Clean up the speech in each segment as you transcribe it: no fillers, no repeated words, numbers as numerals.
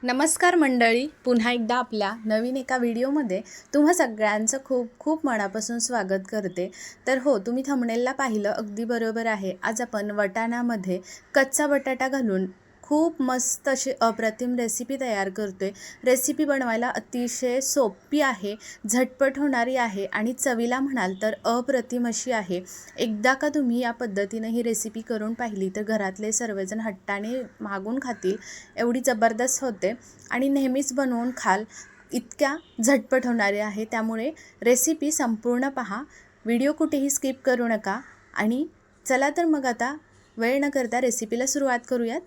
नमस्कार मंडळी, पुन्हा एकदा आपल्या नवीन एका व्हिडिओमध्ये तुम्हा सगळ्यांचं खूप खूप मनापासून स्वागत करते। तर हो, तुम्ही थंबनेलला पाहिलं अगदी बरोबर आहे। आज आपण वटाण्यामध्ये कच्चा बटाटा घालून खूप मस्त अशी अप्रतिम रेसिपी तयार करतोय। रेसिपी बनवायला अतिशय सोपी आहे, झटपट होणारी आहे आणि चवीला म्हणाल तर अप्रतिम अशी आहे। एकदा का तुम्ही या पद्धतीने ही रेसिपी करून पाहिली तर घरातले सर्वजण हट्टाने मागून खातील एवढी जबरदस्त होते आणि नेहमीच बनवून खाल इतक्या झटपट होणारे आहे। त्यामुळे रेसिपी संपूर्ण पहा, व्हिडिओ कुठेही स्किप करू नका। आणि चला तर मग आता वेळ न करता रेसिपीला सुरुवात करूयात।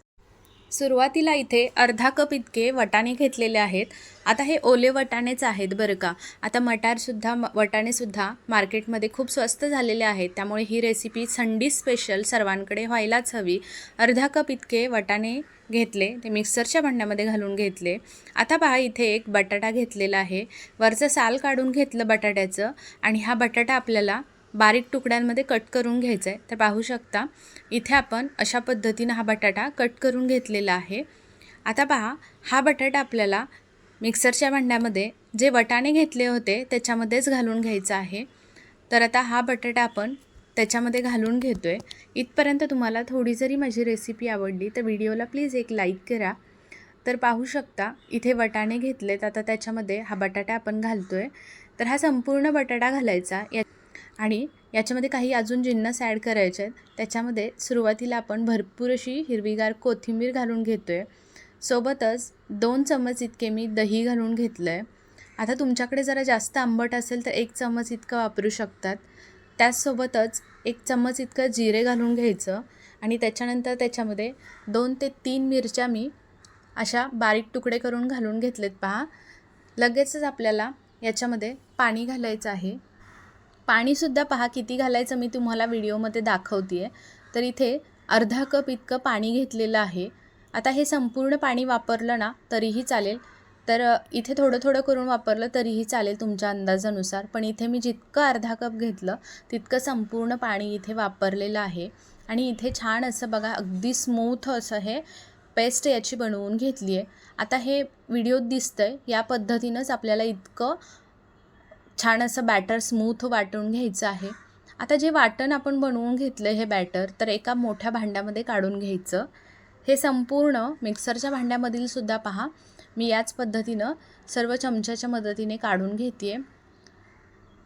सुरुवातीला इथे अर्धा कप इतके वटाणे घेतलेले आहेत। आता हे ओले वटाणेच आहेत बरं का। आता वटाणेसुद्धा मार्केटमध्ये खूप स्वस्त झालेले आहेत, त्यामुळे ही रेसिपी संडे स्पेशल सर्वांकडे व्हायलाच हवी। अर्धा कप इतके वटाणे घेतले, ते मिक्सरच्या भांड्यामध्ये घालून घेतले। आता पहा, इथे एक बटाटा घेतलेला आहे, वरचं साल काढून घेतलं बटाट्याचं आणि हा बटाटा आपल्याला बारीक तुकड्यांमध्ये कट करून घ्यायचा आहे। तर पाहू शकता इथे आपण अशा पद्धतीने हा बटाटा कट करून घेतलेला आहे। आता पहा, हा बटाटा आपल्याला मिक्सरच्या भांड्यामध्ये जे वटाणे घेतले होते त्याच्यामध्येच घालून घ्यायचा आहे। तर आता हा बटाटा आपण त्याच्यामध्ये घालून घेतोय। इथपर्यंत तुम्हाला थोडी जरी माझी रेसिपी आवडली तर व्हिडिओला प्लीज एक लाईक करा। तर पाहू शकता इथे वटाणे घेतलेत, आता त्याच्यामध्ये हा बटाटा आपण घालतोय। तर हा संपूर्ण बटाटा घालायचा आणि याच्यामध्ये काही अजून जिन्नस ॲड करायचे आहेत। त्याच्यामध्ये सुरुवातीला आपण भरपूर अशी हिरवीगार कोथिंबीर घालून घेतोय, सोबतच 2 चम्मच इतके मी दही घालून घेतलं आहे। आता तुमच्याकडे जरा जास्त आंबट असेल तर 1 चम्मच इतकं वापरू शकतात। त्याचसोबतच 1 चम्मच इतकं जिरे घालून घ्यायचं आणि त्याच्यानंतर त्याच्यामध्ये 2 ते 3 मिरच्या मी अशा बारीक तुकडे करून घालून घेतलेत। पहा, लगेचच आपल्याला याच्यामध्ये पाणी घालायचं आहे। पाणीसुद्धा पहा किती घालायचं मी तुम्हाला व्हिडिओमध्ये दाखवते आहे। तर इथे अर्धा कप इतकं पाणी घेतलेलं आहे। आता हे संपूर्ण पाणी वापरलं ना तरीही चालेल, तर इथे थोडं थोडं करून वापरलं तरीही चालेल तुमच्या अंदाजानुसार, पण इथे मी जितकं अर्धा कप घेतलं तितकं संपूर्ण पाणी इथे वापरलेलं आहे। आणि इथे छान असं बघा, अगदी स्मूथ असं हे पेस्ट याची बनवून घेतली आहे। आता हे व्हिडिओत दिसतंय या पद्धतीनंच आपल्याला इतकं छान असं बॅटर स्मूथ वाटून घ्यायचं आहे। आता जे वाटण आपण बनवून घेतलं हे बॅटर, तर एका मोठ्या भांड्यामध्ये काढून घ्यायचं। हे संपूर्ण मिक्सरच्या भांड्यामधील सुद्धा पहा, मी याच पद्धतीनं सर्व चमच्याच्या मदतीने काढून घेते आहे।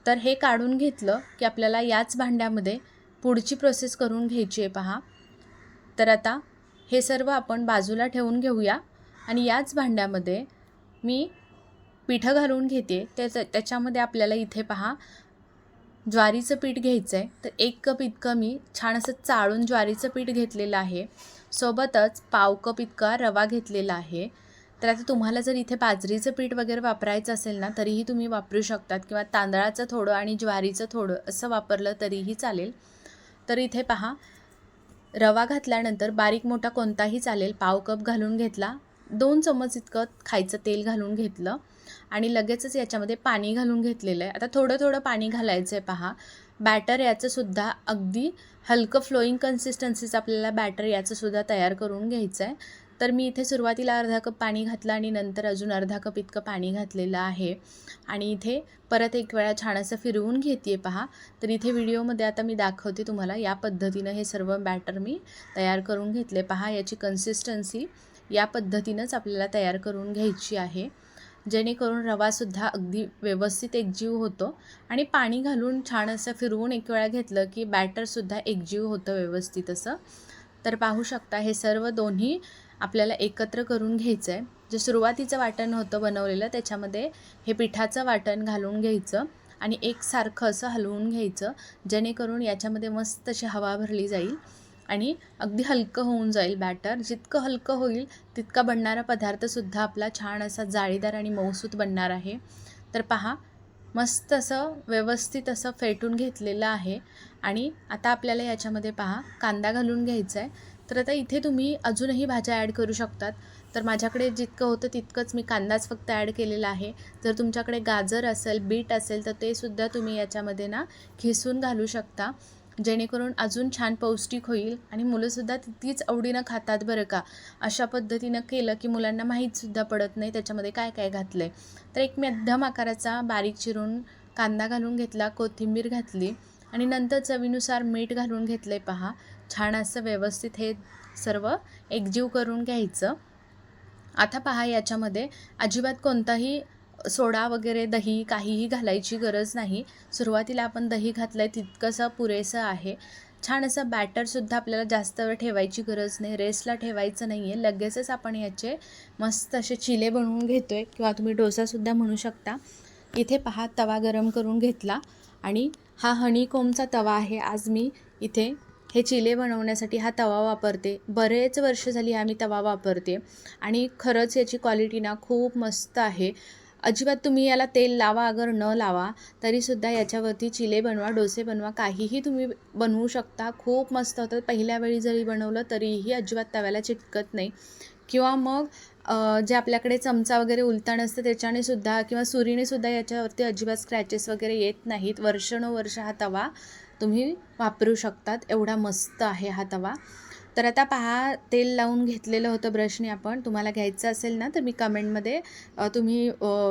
तर हे काढून घेतलं की आपल्याला याच भांड्यामध्ये पुढची प्रोसेस करून घ्यायची आहे। पहा, तर आता हे सर्व आपण बाजूला ठेवून घेऊया आणि याच भांड्यामध्ये मी पिठं घालून घेते। त्याच्यामध्ये आपल्याला इथे पहा ज्वारीचं पीठ घ्यायचं आहे। तर 1 कप इतकं मी छान असं चाळून ज्वारीचं पीठ घेतलेलं आहे, सोबतच पाव कप इतका रवा घेतलेला आहे। तर आता तुम्हाला जर इथे बाजरीचं पीठ वगैरे वापरायचं असेल ना तरीही तुम्ही वापरू शकतात, किंवा तांदळाचं थोडं आणि ज्वारीचं थोडं असं वापरलं तरीही चालेल। तर इथे पहा, रवा घातल्यानंतर बारीक मोठा कोणताही चालेल पाव कप घालून घेतला। 2 चम्मच इतकं खायचं तेल घालून घेतलं आणि लगेचच याच्यामध्ये पाणी घालून घेतलेलं आहे। आता थोडं थोडं पाणी घालायचं आहे। पहा, बॅटर याचंसुद्धा अगदी हलकं फ्लोईंग कन्सिस्टन्सीचं आपल्याला बॅटर याचंसुद्धा तयार करून घ्यायचं आहे। तर मी इथे सुरुवातीला अर्धा कप पाणी घातलं आणि नंतर अजून अर्धा कप इतकं पाणी घातलेलं आहे आणि इथे परत एक वेळा छान असं फिरवून घेते आहे। पहा, तर इथे व्हिडिओमध्ये आता मी दाखवते तुम्हाला या पद्धतीनं हे सर्व बॅटर मी तयार करून घेतले। पहा, याची कन्सिस्टन्सी या पद्धतीनंच आपल्याला तयार करून घ्यायची आहे, जेणेकरून रवासुद्धा अगदी व्यवस्थित एकजीव होतो आणि पाणी घालून छान असं फिरवून एक वेळा घेतलं की बॅटरसुद्धा एकजीव होतं व्यवस्थित असं। तर पाहू शकता हे सर्व दोन्ही आपल्याला एकत्र करून घ्यायचं आहे। जे सुरुवातीचं वाटण होतं बनवलेलं त्याच्यामध्ये हे पिठाचं वाटण घालून घ्यायचं आणि एकसारखं असं हलवून घ्यायचं, जेणेकरून याच्यामध्ये मस्त अशी हवा भरली जाईल आणि अगदी हलकं होऊन जाईल बॅटर। जितकं हलकं होईल तितका बनणारा पदार्थसुद्धा आपला छान असा जाळीदार आणि मऊसूत बनणार आहे। तर पहा, मस्त असं व्यवस्थित असं फेटून घेतलेलं आहे आणि आता आपल्याला याच्यामध्ये पहा कांदा घालून घ्यायचा आहे। तर आता इथे तुम्ही अजूनही भाज्या ॲड करू शकतात, तर माझ्याकडे जितकं होतं तितकंच मी कांदाच फक्त ॲड केलेला आहे। जर तुमच्याकडे गाजर असेल, बीट असेल तर ते सुद्धा तुम्ही याच्यामध्ये ना खिसून घालू शकता। जेणेकरून अजून छान पौष्टिक होईल आणि मुलंसुद्धा तितकीच आवडीनं खातात बरं का. अशा पद्धतीनं केलं की मुलांना माहीतसुद्धा पडत नाही त्याच्यामध्ये काय काय घातलं आहे. तर एक मध्यम आकाराचा बारीक चिरून कांदा घालून घेतला, कोथिंबीर घातली आणि नंतर चवीनुसार मीठ घालून घेतलं आहे. पहा, छान असं व्यवस्थित हे सर्व एकजीव करून घ्यायचं. आता पहा, याच्यामध्ये अजिबात कोणताही सोडा वगैरे, दही काहीही घालायची गरज नाही. सुरुवातीला आपण दही घातलं आहे तितकंसं पुरेसं आहे. छान असं बॅटरसुद्धा आपल्याला जास्त वेळ ठेवायची गरज नाही, रेस्टला ठेवायचं नाही आहे. लगेचच आपण याचे मस्त असे चिले बनवून घेतो आहे किंवा तुम्ही डोसासुद्धा म्हणू शकता. इथे पहा, तवा गरम करून घेतला आणि हा हनीकोमचा तवा आहे. आज मी इथे हे चिले बनवण्यासाठी हा तवा वापरते. बरेच वर्ष झाली आम्ही तवा वापरते आणि खरंच याची क्वालिटी ना खूप मस्त आहे. अजिबात तुम्ही याला तेल लावा अगर न लावा तरीसुद्धा याच्यावरती चिले बनवा, डोसे बनवा, काहीही तुम्ही बनवू शकता. खूप मस्त होतं. पहिल्या वेळी जरी बनवलं तरीही अजिबात तव्याला चिटकत नाही. किंवा मग जे आपल्याकडे चमचा वगैरे उलताण असतं त्याच्याने सुद्धा किंवा सुरीने सुद्धा याच्यावरती अजिबात स्क्रॅचेस वगैरे येत नाहीत. वर्षानुवर्ष हा तवा तुम्ही वापरू शकतात. एवढा मस्त आहे हा तवा. तर आता पहा, तेल लावून घेतलेलं होतं ब्रशने आपण. तुम्हाला घ्यायचं असेल ना तर मी कमेंटमध्ये तुम्ही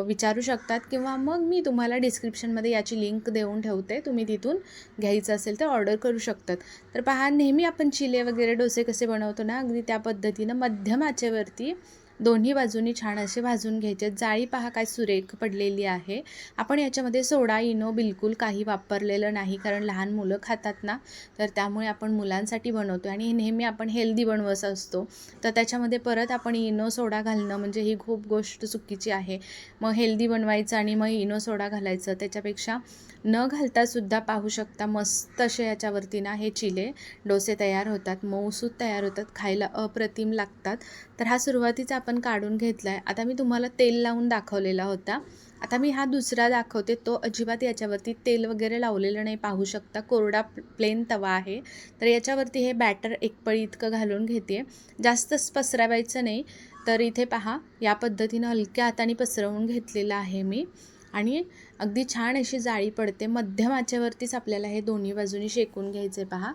विचारू शकतात किंवा मग मी तुम्हाला डिस्क्रिप्शनमध्ये याची लिंक देऊन ठेवते. तुम्ही तिथून घ्यायचं असेल तर ऑर्डर करू शकतात. तर पहा, नेहमी आपण चिले वगैरे डोसे कसे बनवतो ना, अगदी त्या पद्धतीनं मध्यम आचेवरती दोन्ही बाजूनी छान असे भाजून घ्यायचे. जाळी पहा काय सुरेख पडलेली आहे. आपण याच्यामध्ये सोडा, इनो बिलकुल काही वापरलेलं नाही, कारण लहान मुलं खातात ना, तर त्यामुळे आपण मुलांसाठी बनवतो आणि नेहमी आपण हेल्दी बनवत असतो. तर त्याच्यामध्ये परत आपण इनो सोडा घालणं म्हणजे ही खूप गोष्ट चुकीची आहे. मग हेल्दी बनवायचं आणि मग इनो सोडा घालायचं, त्याच्यापेक्षा न घालतासुद्धा पाहू शकता मस्त असे याच्यावरती ना हे चिले डोसे तयार होतात, मऊसूत तयार होतात, खायला अप्रतिम लागतात. तर हा सुरुवातीचा आपण काढून घेतला आहे. आता मी तुम्हाला तेल लावून दाखवलेला होता. आता मी हा दुसरा दाखवते. तो अजिबात याच्यावरती तेल वगैरे लावलेलं नाही, पाहू शकता. कोरडा प्लेन तवा आहे. तर याच्यावरती हे बॅटर एक पळी इतकं घालून घेते. जास्तच पसरवायचं नाही. तर इथे पहा, या पद्धतीनं हलक्या हाताने पसरवून घेतलेलं आहे मी आणि अगदी छान अशी जाळी पडते. मध्यम आचेवरतीच आपल्याला हे दोन्ही बाजूनी शेकून घ्यायचे पहा.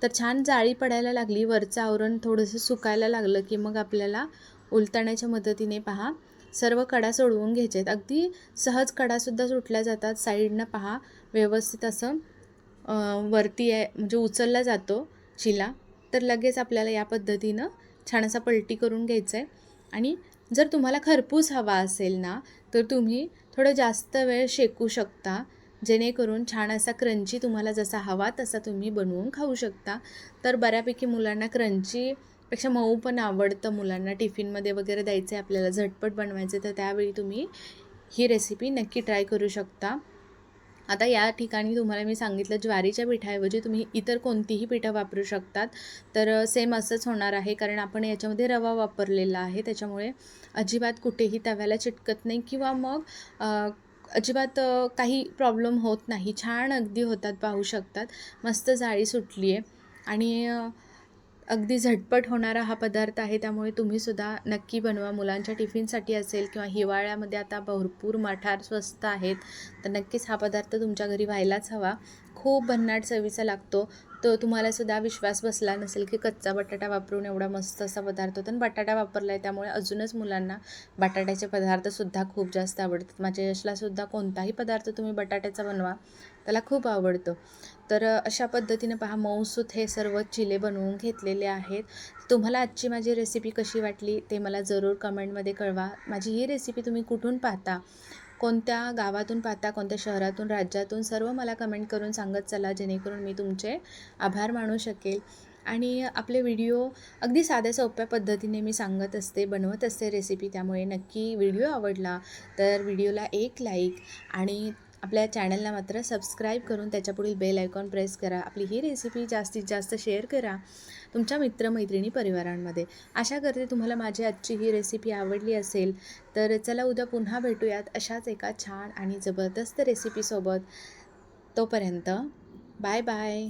तर छान जाळी पडायला लागली, वरचं आवरण थोडंसं सुकायला लागलं की मग आपल्याला उलटण्याच्या मदतीने पहा सर्व कडा सोडवून घ्यायचे आहेत. अगदी सहज कडासुद्धा सुटल्या जातात. साईडनं पहा व्यवस्थित असं वरती आहे म्हणजे उचलला जातो चिला. तर लगेच आपल्याला या पद्धतीनं छान असा पलटी करून घ्यायचं आहे. आणि जर तुम्हाला खरपूस हवा असेल ना तर तुम्ही थोडं जास्त वेळ शेकू शकता, जेणेकरून छान असा क्रंची तुम्हाला जसा हवा तसा तुम्ही बनवून खाऊ शकता. तर बऱ्यापैकी मुलांना क्रंचीपेक्षा मऊ पण आवडतं. मुलांना टिफिनमध्ये वगैरे द्यायचं आहे आपल्याला, झटपट बनवायचं, तर त्यावेळी तुम्ही ही रेसिपी नक्की ट्राय करू शकता. आता या ठिकाणी तुम्हाला मी सांगितलं ज्वारीच्या पिठाऐवजी तुम्ही इतर कोणतीही पिठं वापरू शकतात. तर सेम असंच होणार आहे, कारण आपण याच्यामध्ये रवा वापरलेला आहे. त्याच्यामुळे अजिबात कुठेही तव्याला चिटकत नाही किंवा मग अजिबात काही प्रॉब्लेम होत नाही. छान अगदी होतात, पाहू शकतात. मस्त जाळी सुटली आहे आणि अगदी झटपट होणारा हा पदार्थ आहे. त्यामुळे तुम्हीसुद्धा नक्की बनवा. मुलांच्या टिफिनसाठी असेल किंवा हिवाळ्यामध्ये आता भरपूर मठार स्वस्त आहेत, तर नक्कीच हा पदार्थ तुमच्या घरी व्हायलाच हवा. खूप भन्नाट चवीचा लागतो. तो तुम्हालासुद्धा विश्वास बसला नसेल की कच्चा बटाटा वापरून एवढा मस्त असा पदार्थ होतो. आणि बटाटा वापरला आहे त्यामुळे अजूनच मुलांना बटाट्याचे पदार्थसुद्धा खूप जास्त आवडतात. माझ्या यशलासुद्धा कोणताही पदार्थ तुम्ही बटाट्याचा बनवा त्याला खूप आवडतो. तर अशा पद्धतीने पहा, मऊसूत हे सर्व चिले बनवून घेतलेले आहेत. तुम्हाला आजची माझी रेसिपी कशी वाटली ते मला जरूर कमेंटमध्ये कळवा. माझी ही रेसिपी तुम्ही कुठून पाहता, कोणत्या गावातून पाहता, कोणत्या शहरातून, राज्यातून, सर्व मला कमेंट करून सांगत चला, जेणेकरून मी तुमचे आभार मानू शकेल. आणि आपले व्हिडिओ अगदी साध्या सोप्या पद्धतीने मी सांगत असते, बनवत असते रेसिपी. त्यामुळे नक्की व्हिडिओ आवडला तर व्हिडिओला एक लाईक आणि आपल्या चॅनलला मात्र सबस्क्राईब करून त्याच्यापुढील बेल आयकॉन प्रेस करा. आपली ही रेसिपी जास्तीत जास्त शेअर करा तुमच्या मित्रमैत्रिणी परिवारांमध्ये. आशा करते तुम्हाला माझी आजची ही रेसिपी आवडली असेल. तर चला, उद्या पुन्हा भेटूयात अशाच एका छान आणि जबरदस्त रेसिपीसोबत. तोपर्यंत बाय बाय.